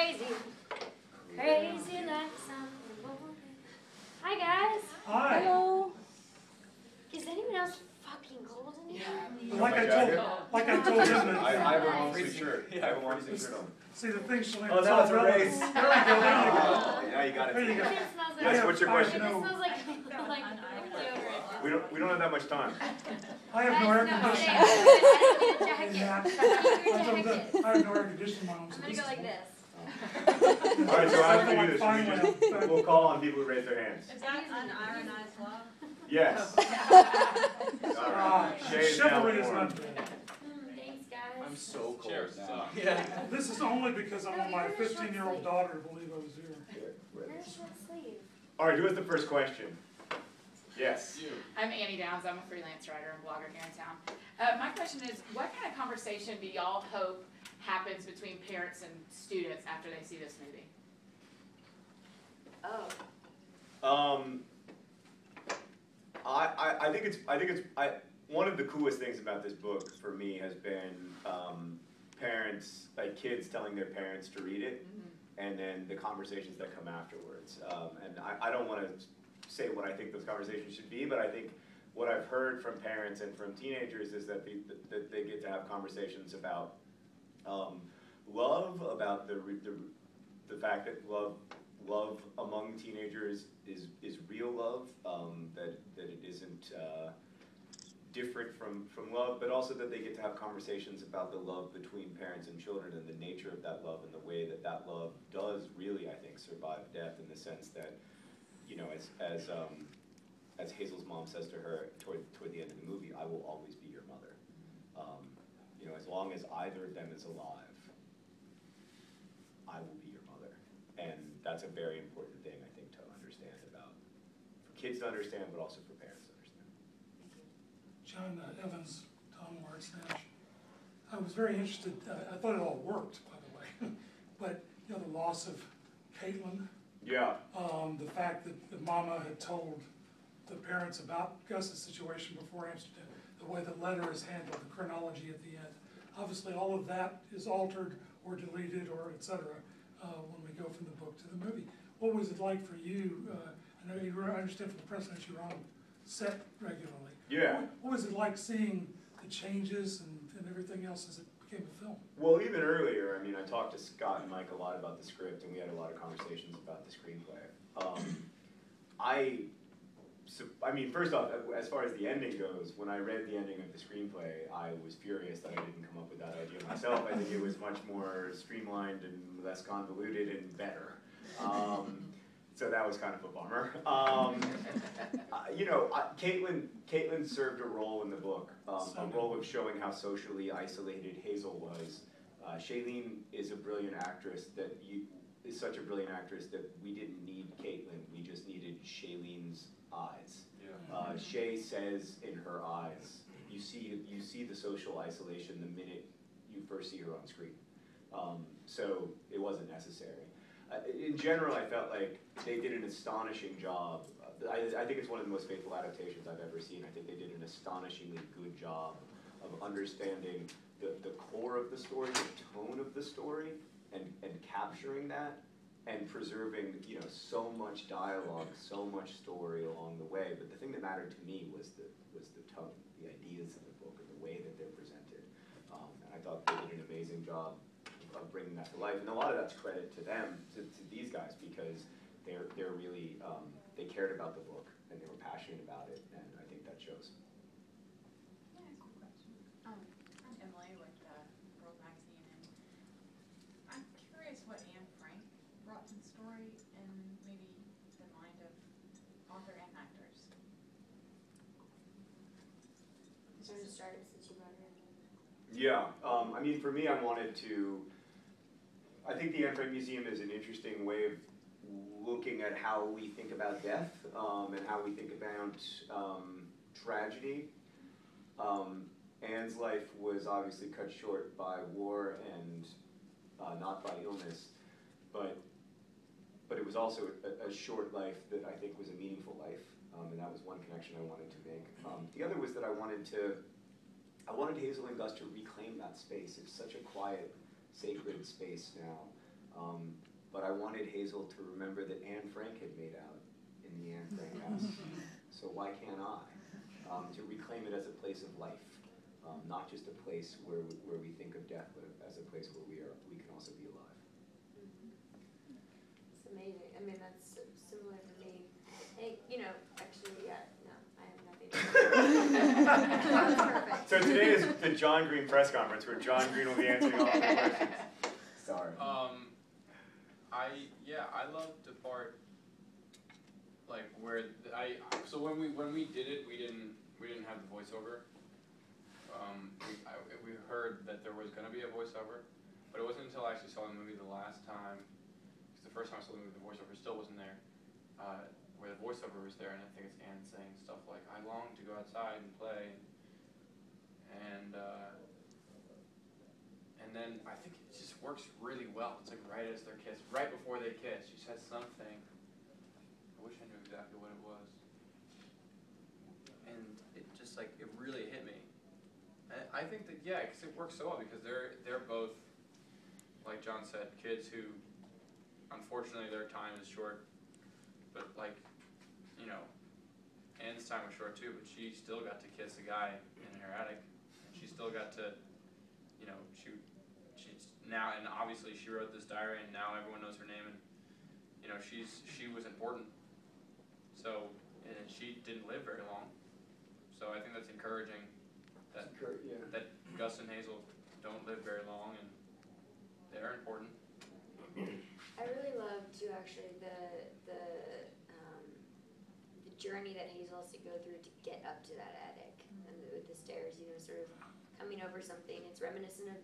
crazy. Crazy like something morning. Hi, guys. Hi. Hello. Is anyone else fucking cold in here? Like I told him. I have a long sleeve shirt. I have a long sleeve shirt on. See the thing, Shalane. Oh, now it's a race. There we go. There you go. Oh, now you got it. There you go. It smells Yes, what's your question? It smells like deodorant. We don't have that much time. I have no air conditioning. I I have no air conditioning in my home. I'm gonna go like this. All right, so how do we do this? We'll call on people who raise their hands. Is that unironized love? Yes. All right. Shay is now Chivalry is warm. not bad. Thanks, guys. I'm so cold now. Yeah. This is only because I want my 15-year-old daughter to believe I was here. Wear a short sleeve. All right, who has the first question? Yes. You. I'm Annie Downs. I'm a freelance writer and blogger here in town. My question is, what kind of conversation do y'all hope happens between parents and students after they see this movie? Oh. I think it's one of the coolest things about this book for me has been parents, like kids telling their parents to read it, and then the conversations that come afterwards. And I don't want to say what I think those conversations should be, but I think what I've heard from parents and from teenagers is that they get to have conversations about love, about the fact that love among teenagers is real love, that it isn't different from love, but also that they get to have conversations about the love between parents and children and the nature of that love and the way that that love does really, I think, survive death, in the sense that, you know, as Hazel's mom says to her toward the end of the movie, I will always be your mother. You know, as long as either of them is alive, I will be your mother. And that's a very important thing, I think, to understand about, for kids to understand, but also for parents to understand. John Evans, Tom Warsnash. I was very interested, I thought it all worked, by the way, but you know, the loss of Caitlin, Yeah. the fact that the mama had told the parents about Gus's situation before Amsterdam, the way the letter is handled, the chronology at the end. Obviously, all of that is altered or deleted or et cetera when we go from the book to the movie. What was it like for you? I know I understand from the precedent you were on set regularly. Yeah. What was it like seeing the changes and everything else as it became a film? Well, even earlier, I mean, I talked to Scott and Mike a lot about the script, and we had a lot of conversations about the screenplay. I mean, first off, as far as the ending goes, when I read the ending of the screenplay, I was furious that I didn't come up with that idea myself. I think it was much more streamlined and less convoluted and better. So that was kind of a bummer. You know, Caitlin served a role in the book, a role of showing how socially isolated Hazel was. Shailene is a brilliant actress is such a brilliant actress that we didn't need Caitlin, we just needed Shailene's eyes. Yeah. Shay says in her eyes, you see the social isolation the minute you first see her on screen. So it wasn't necessary. In general, I felt like they did an astonishing job. I think it's one of the most faithful adaptations I've ever seen. I think they did an astonishingly good job of understanding the core of the story, the tone of the story, and capturing that, and preserving, you know, so much dialogue, so much story along the way. But the thing that mattered to me was the tone, the ideas in the book, and the way that they're presented. And I thought they did an amazing job of bringing that to life. And a lot of that's credit to them, to these guys, because they're really, they cared about the book, and they were passionate about it, and I think that shows. Yeah, cool question. I'm Emily with World Magazine, and I'm curious what Anne Frank brought to the story and maybe the mind of author and actors. So to start, since you brought her in. Yeah, I mean, for me, I think the Anne Frank Museum is an interesting way of looking at how we think about death and how we think about tragedy. Anne's life was obviously cut short by war and not by illness, but it was also a short life that I think was a meaningful life, and that was one connection I wanted to make. The other was that I wanted Hazel and Gus to reclaim that space. It's such a quiet, sacred space now. But I wanted Hazel to remember that Anne Frank had made out in the Anne Frank house. So why can't I? To reclaim it as a place of life, not just a place where we think of death, but as a place where we can also be alive. It's amazing. I mean, that's similar to me. Hey, actually, yeah, no, I have nothing to say. That's perfect. So today is the John Green press conference where John Green will be answering all the questions. Sorry. I love the part like where so when we did it, we didn't have the voiceover. We heard that there was going to be a voiceover, but it wasn't until I actually saw the movie the last time, because the first time I saw the movie, the voiceover still wasn't there, where the voiceover was there, and I think it's Anne saying stuff like, "I long to go outside and play," and then I think it just works really well. It's like right as they're kissed, right before they kiss, she says something. I wish I knew exactly what it was. And it just like, it really hit me. And I think that, yeah, because it works so well, because they're both, like John said, kids who, unfortunately their time is short, but like, Anne's time was short too, but she still got to kiss a guy in her attic, and she still got to, she's now, and obviously she wrote this diary, and now everyone knows her name, and she was important. So, and she didn't live very long. So I think that's encouraging that that Gus and Hazel don't live very long, and they're important. I really love too, actually, the journey that Hazel has to go through to get up to that attic, and with the stairs, sort of coming over something. It's reminiscent of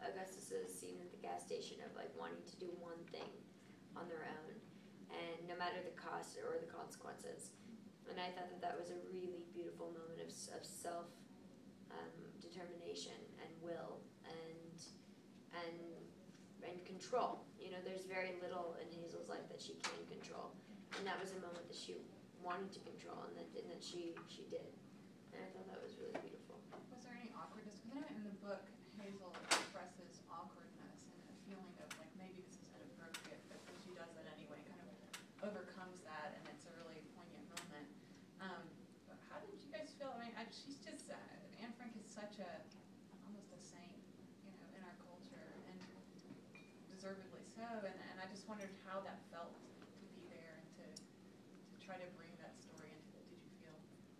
Augustus's scene at the gas station of like wanting to do one thing on their own, and no matter the cost or the consequences. And I thought that was a really beautiful moment of self determination and will and control. There's very little in Hazel's life that she can control, and that was a moment that she wanted to control, and that she did. And I thought that was really beautiful. Was there any awkwardness? Because I know in the book, Hazel expresses awkwardness and a feeling of like maybe this is inappropriate, but she does it anyway, kind of overcomes that, and it's a really poignant moment. But how did you guys feel? I mean, she's just, Anne Frank is such almost a saint, in our culture, and deservedly so, and I just wondered how that felt to be there and to try to bring that story into it. Did you feel?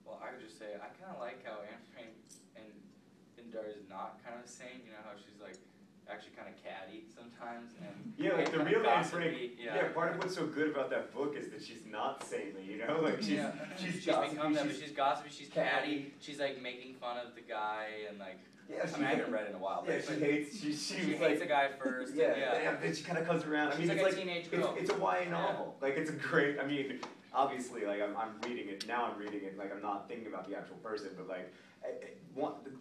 Well, I would just say, I kind of like how Anne Frank in Diary is not kind of sane, how she's like actually kind of catty sometimes. And yeah, like the real Anne Frank, part of yeah. what's so good about that book is that she's not saintly, like she's become that, but she's gossipy, she's catty, she's like making fun of the guy, and like, I haven't read it in a while. Yeah, she hates the guy first. And then she kind of comes around. She's like a teenage girl. It's a YA novel. Like, it's a great, obviously, like, I'm reading it, like, I'm not thinking about the actual person, but like,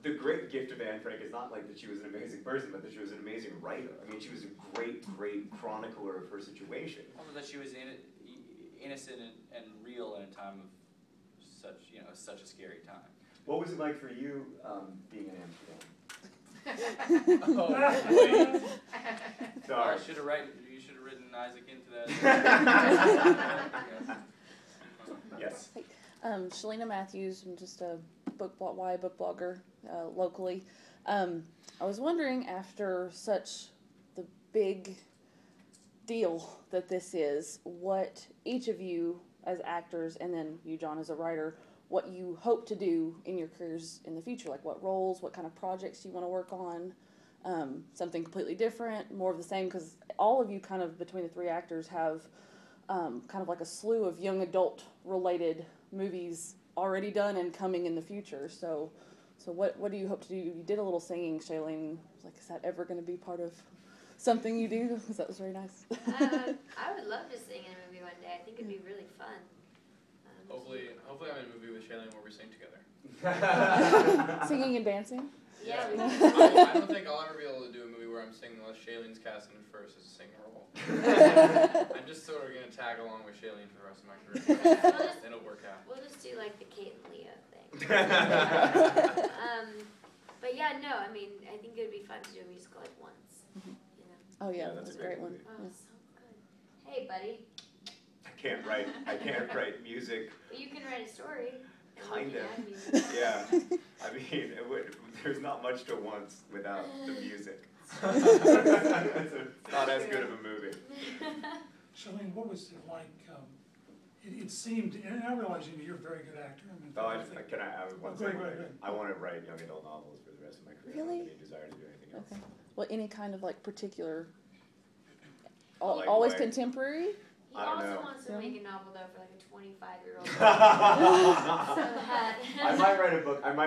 the great gift of Anne Frank is not like that she was an amazing person, but that she was an amazing writer. She was a great chronicler of her situation. Also that she was innocent and real in a time of such a scary time. What was it like for you being in Amsterdam? Oh, wait. Sorry. You should have written Isaac into that. Yes. Shalina Matthews, I'm just a YA book blogger locally. I was wondering, after such the big deal that this is, what each of you as actors, and then you, John, as a writer, what you hope to do in your careers in the future, like what roles, what kind of projects you want to work on, something completely different, more of the same, because all of you kind of, between the three actors, have kind of like a slew of young adult related movies already done and coming in the future. So what do you hope to do? You did a little singing, Shailene. Like, is that ever going to be part of something you do? Because that was very nice. I would love to sing in a movie one day. I think it'd be really fun. Hopefully I'm in a movie with Shailene where we sing together. Singing and dancing? Yeah. I don't think I'll ever be able to do a movie where I'm singing unless Shailene's cast in it first as a singing role. I'm just sort of going to tag along with Shailene for the rest of my career. It'll work out. We'll just do like the Kate and Leah thing. But yeah, no, I think it would be fun to do a musical like once. Oh yeah, that's that's a a great one. movie. Oh, Yeah. so good. Hey, buddy, I can't write music. but you can write a story. And we Kind can of. add music. Yeah, I mean, there's not much to want without the music. It's not as good of a movie. Shalene, what was it like, it seemed, and I realize you're a very good actor. I mean, Oh, I think- can I have one Great, second? great, great. I want to write young adult novels for the rest of my career. I don't Really? have any desire to do anything else. Okay. Well, any kind of like particular, Like always what? contemporary? He I don't also know. wants to Yeah. make a novel though for like a 25-year-old. so I that. might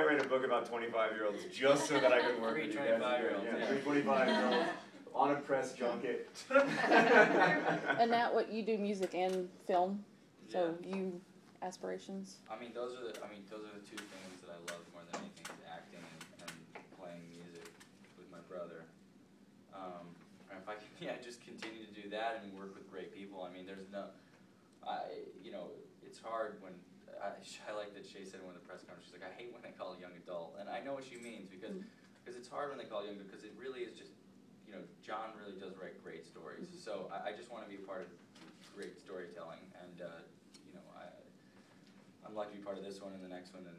write a book about 25-year-olds just so that I can work Three with you guys. 25-year-olds, Yeah, yeah. 3 25-year-olds on a press junket. And now what you do music and film, so you aspirations? I mean, those are the two things that I love more than anything is acting and playing music with my brother. And if I can, just continue to do that and work with great people. I mean, there's no, it's hard when, I like that Shay said in one of the press conferences, she's like, I hate when they call it young adult. And I know what she means because it's hard when they call it young adult because it really is just, John really does write great stories. So I just want to be a part of great storytelling and, I'm lucky to be part of this one and the next one and,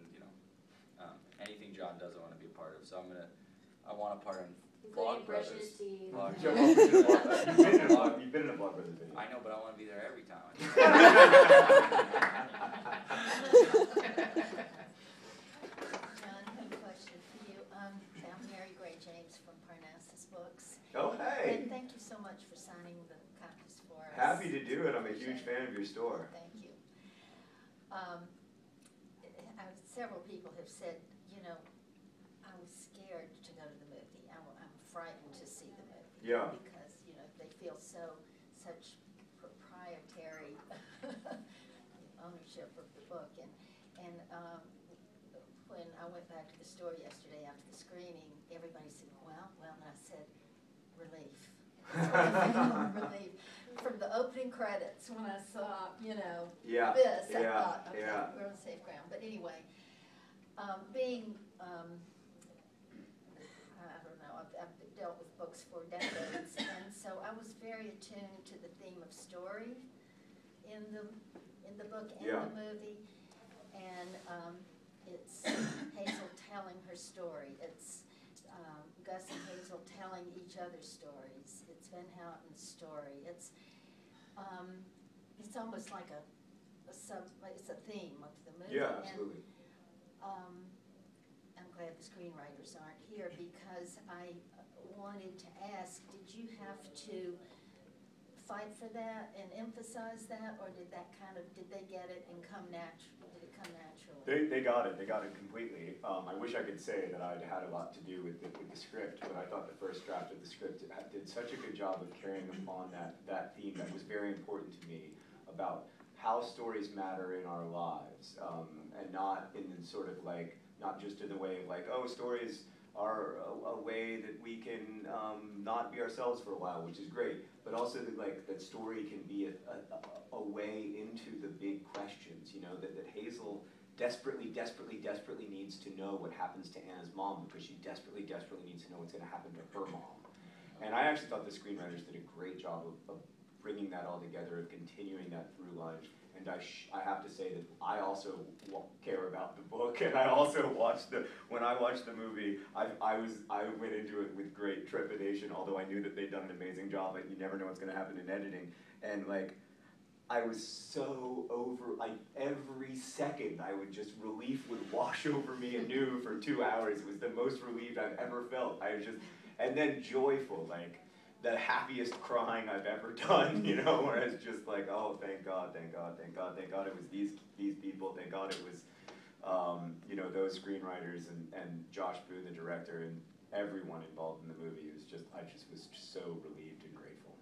anything John does I want to be a part of. So I want a part in Including Vlog brushing Brothers. his teeth. Vlog Joe, Brothers. you've been in a Vlog Brothers video. I know, but I want to be there every time. John, I have a question for you. I'm Mary Gray James from Parnassus Books. Oh, hey. And thank you so much for signing the copies for us. Happy to do it. I'm a huge fan of your store. Thank you. Several people have said, I was scared to go to the movie. I'm frightened to see the movie. Yeah. Because, they feel such proprietary ownership of the book. And when I went back to the store yesterday after the screening, everybody said, well, and I said, relief. Relief. From the opening credits, when I saw, Yeah. this, I Yeah. thought, okay, Yeah. we're on safe ground. But anyway, being, I don't know, I've dealt with books for decades, and so I was very attuned to the theme of story in the book and Yeah. the movie. And it's Hazel telling her story. It's Gus and Hazel telling each other's stories. It's Van Houten's story. It's almost like it's a theme of the movie. Yeah, And, absolutely. I'm glad the screenwriters aren't here because I wanted to ask, did you have to fight for that and emphasize that, or did they get it and come naturally? Did it come naturally? They got it. They got it completely. I wish I could say that I'd had a lot to do with the script, but I thought the first draft of the script did such a good job of carrying upon that theme that was very important to me about how stories matter in our lives, and not in the sort of like, not just in the way of like, oh, stories are a way that we can not be ourselves for a while, which is great, but also that story can be a way into the big questions, that Hazel desperately needs to know what happens to Anna's mom because she desperately needs to know what's going to happen to her mom. And I actually thought the screenwriters did a great job of bringing that all together, of continuing that through line. And I have to say that I also care about the book, and I also when I watched the movie, I went into it with great trepidation, although I knew that they'd done an amazing job. You never know what's going to happen in editing, and I was so every second relief would wash over me anew for 2 hours. It was the most relieved I've ever felt. And then joyful, the happiest crying I've ever done, where it's just like, oh, thank God it was these people, thank God it was, those screenwriters and Josh Boone, the director, and everyone involved in the movie. I just was so relieved and grateful.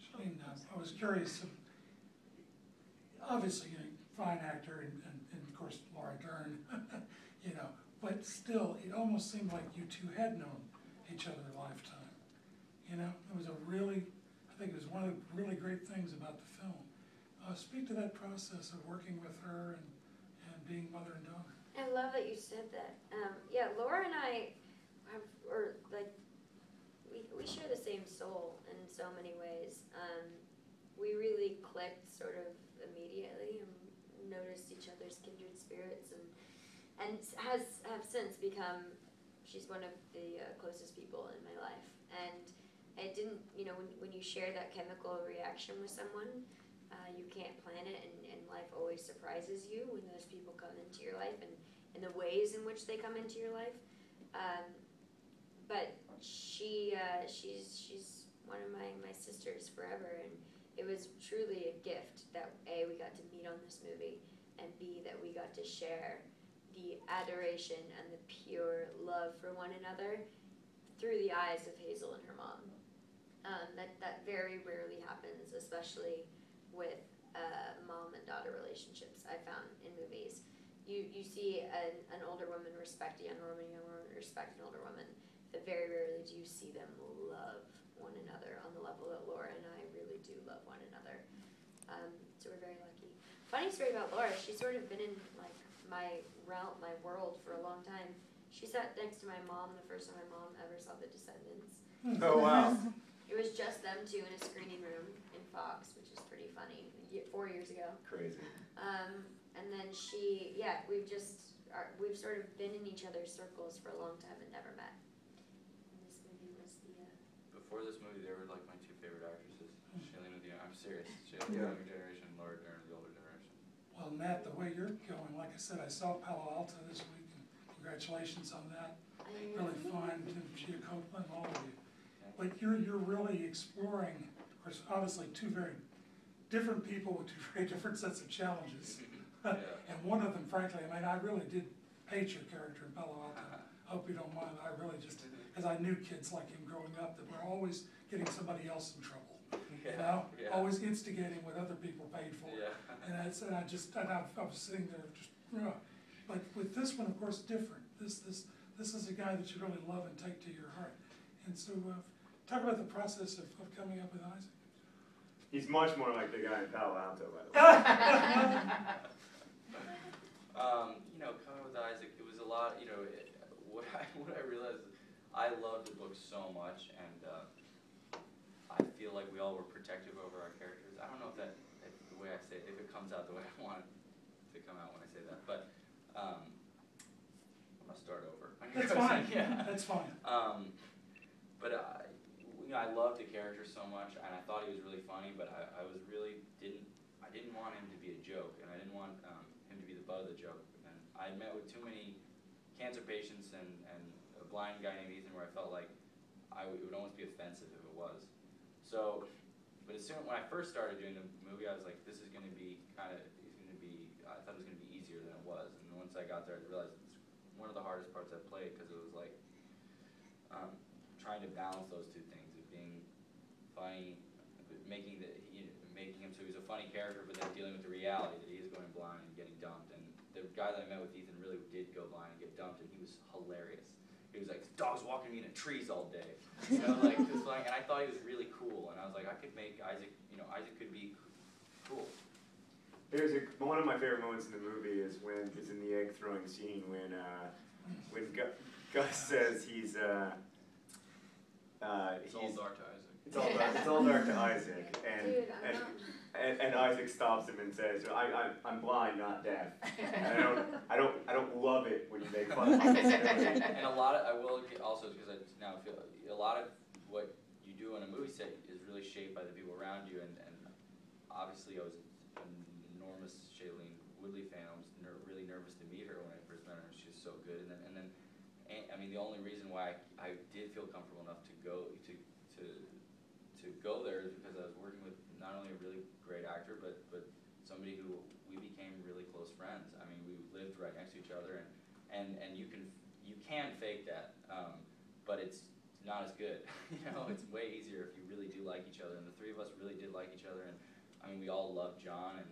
Shalene, I was curious, obviously, fine actor, and of course, Laura Dern, but still, it almost seemed like you two had known each other a lifetime. It was I think it was one of the really great things about the film. Speak to that process of working with her and being mother and daughter. I love that you said that. Laura and I we we share the same soul in so many ways. We really clicked sort of immediately and noticed each other's kindred spirits, and have since become. She's one of the closest people in my life, and it didn't. When you share that chemical reaction with someone, you can't plan it, and life always surprises you when those people come into your life, and the ways in which they come into your life. But she's one of my sisters forever, and it was truly a gift that A, we got to meet on this movie, and B, that we got to share the adoration and the pure love for one another through the eyes of Hazel and her mom. That very rarely happens, especially with mom and daughter relationships, I found in movies. You see an older woman respect a younger woman respect an older woman, but very rarely do you see them love one another on the level that Laura and I really do love one another. So we're very lucky. Funny story about Laura, she's sort of been in like my world for a long time. She sat next to my mom the first time my mom ever saw The Descendants. Oh, wow. It was just them two in a screening room in Fox, which is pretty funny, 4 years ago. Crazy. And then we've sort of been in each other's circles for a long time and never met. And this movie was the, Before this movie, they were like my two favorite actresses. Shailene with the, I'm serious, Shailene with the younger generation, and Laura Dern with the older generation. Well, Matt, the way you're going, like I said, I saw Palo Alto this week, and congratulations on that. Really fun, and Gia Copeland, all of you. Like you're really exploring, of course, obviously two very different people with two very different sets of challenges. And one of them, frankly, I really did hate your character in Palo Alto. I hope you don't mind. I really just, because I knew kids like him growing up that were always getting somebody else in trouble. Always instigating what other people paid for. And I was sitting there just, but with this one, of course, different. This is a guy that you really love and take to your heart. And so, talk about the process of coming up with Isaac. He's much more like the guy in Palo Alto, by the way. Coming with Isaac, it was a lot, what I realized is I loved the book so much, and I feel like we all were protective over our characters. I don't know if the way I say it, if it comes out the way I want it to come out when I say that, but I'm going to start over. That's fine. That's fine. But I loved the character so much, and I thought he was really funny, but I didn't want him to be a joke, and I didn't want him to be the butt of the joke. And I met with too many cancer patients and a blind guy named Ethan where I felt like it would almost be offensive if it was. So, but when I first started doing the movie, I was like, this is going to be I thought it was going to be easier than it was. And once I got there, I realized it's one of the hardest parts I played, because it was like trying to balance those two things of being funny, making him so he's a funny character, but then dealing with the reality that he is going blind and getting dumped. And the guy that I met with, Ethan, really did go blind and get dumped, and he was hilarious. He was like, dogs walking me into trees all day, like this, and I thought he was really cool. And I was like, I could make Isaac, Isaac could be cool. There's one of my favorite moments in the movie is when it's in the egg throwing scene when Gus says he's all dark to Isaac. It's all dark to Isaac, Dude, and Isaac stops him and says, "I'm blind, not deaf." And I don't love it when you make fun of me. And I will also, because I now feel a lot of what you do on a movie set is really shaped by the people around you, and obviously I was an enormous Shailene Woodley fan. I was really nervous to meet her when I first met her, and she was so good. And then the only reason why I did feel comfortable enough to go there is because I was working with not only a really great actor, but somebody who we became really close friends. We lived right next to each other, and you can fake that, but it's not as good. It's way easier if you really do like each other, and the three of us really did like each other, and we all love John, and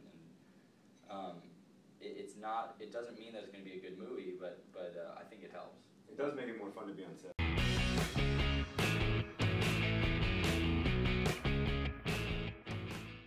it doesn't mean that it's going to be a good movie, but I think it helps. It does make it more fun to be on set.